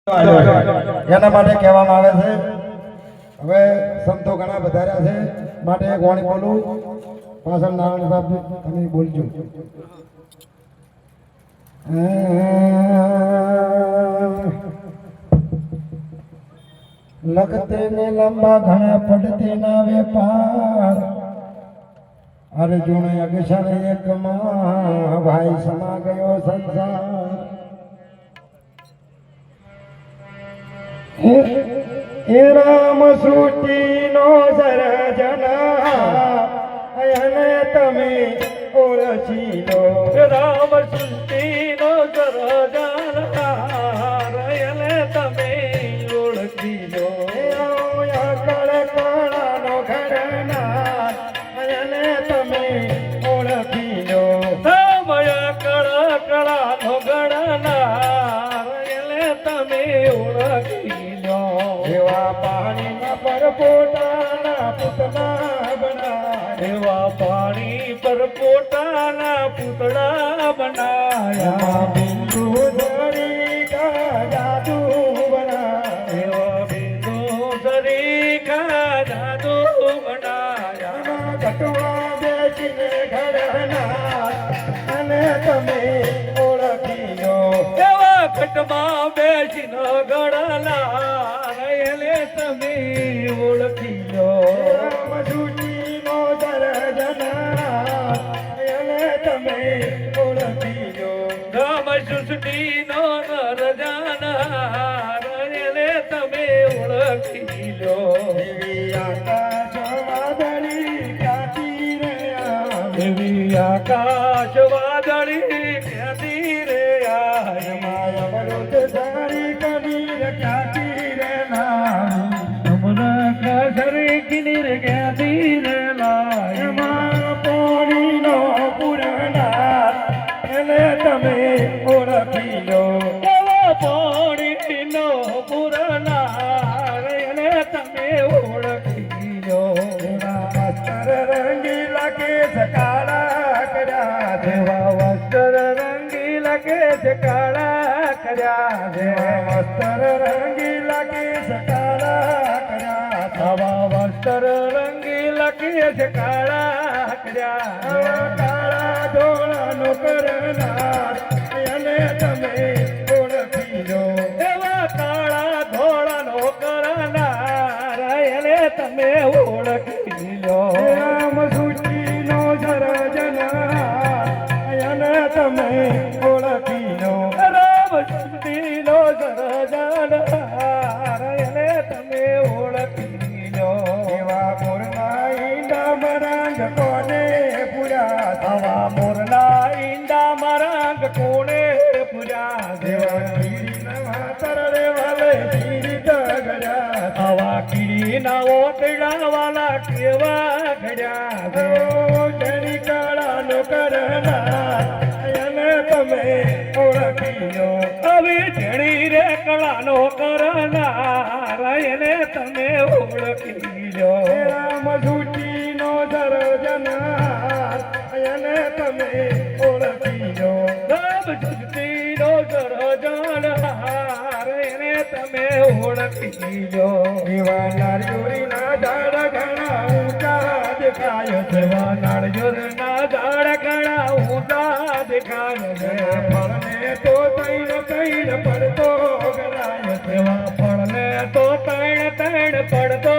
એના માટે કહેવામાં આવે છે હવે સંતો ઘણા વધાર્યા છે માટે એક વાણી બોલું પાછળ નારાયણ સાહેબ તમે બોલજો લખતે ને લંબા ઘણા પડતે ના વેપાર અર્જુન અગસર એક માં ભાઈ સમા ગયો સંસાર હે રામ સૃષ્ટિ નો સર્જના અને તમે ઓળખી લો રામ સૃષ્ટિ નો સર્જનહાર અને તમે ઓળખી લો કળ કળાનો ઘડનાર અને તમે ઓળખી લો સમય કળ કળાનો ઘડનાર અને તમે ઓળખી લો એવા પાણીના પર પોતાના પુતળા બનાવ્યા એવા પાણી પર પોતાના પૂતળા બનાયા બિંદુ ધરી જાદુ બનાવ્યા એવા બિંદુ સરીખા જાદુ બનાયા ઘટવા બેસીને ઘડનાર અને તમે ઓળખી લો એવા ઘટમાં બેસીને ઘડનાર એને તમે ઓળખી લો મધુજીનો દર્જનાર અને તમે ઓળખી લો રામ સૃષ્ટિનો નરજાનહાર એને તમે ઓળખી લો એવી આકાશ વાદળી કાઢી રહ્યા એવી આકાશ વાદળી ક્યાંથી રે આય માયા વરોધ સારી કબીર કાઢી રહ્યા હમણાં કાસરી કિનીર ક્યાંથી રે લાય પોણીનો પુરનાર એને તમે ઓળખી લો એવા પાણીનો પુરનાર એને તમે ઓળખી લો વસ્ત્ર રંગીલા કેસ કાળા કર્યા એવા વસ્ત્ર રંગીલા કેસ કાળા કર્યા વસ્ત્ર રંગીલા કેસ કાળા કર્યા આવા વસ્ત્ર રંગીલા કેસ કાળા કર્યા કાળા ધોળાનો કરનાર અને તમે ઓળખી લો એવા કાળા ધોળાનો કરનાર એને તમે ઓળખી લો રામ સૃષ્ટિનો સર્જનાર અને તમે ઓળખી લો રામ સૃષ્ટિનો સર્જનહાર એને તમે ઓળખી લો એવા મોરના ઈંડા મરાંગ કોને પૂરા આવા મોરના ઈંડા મરાંગ કોણે પૂજા દેવા કીડીના તરડે વાલે કીડી તગડ્યા આવા કીડીના ઓતડા વાલા કેવા ઘડ્યા જણી કાળાનો કરનાર અને તમે ઓળખી લો આવી જણી રે કળાનો કરનાર એને તમે ઓળખી લો રામ સૃષ્ટિનો સર્જનાર અને તમે ઓળખી લો રામ સૃષ્ટિનો સર્જનહાર એને તમે ઓળખી લો એવા નારિયોરીના ઝાડ ઘણા ઊંચા દેખાય છે એવા નાળિયેરના ઝાડ ઘણા ઊંચા દેખાય છે ફળને તો તૈણ તૈણ પડતો ગણાય છે એવા ફળને તો તણ તણ પડતો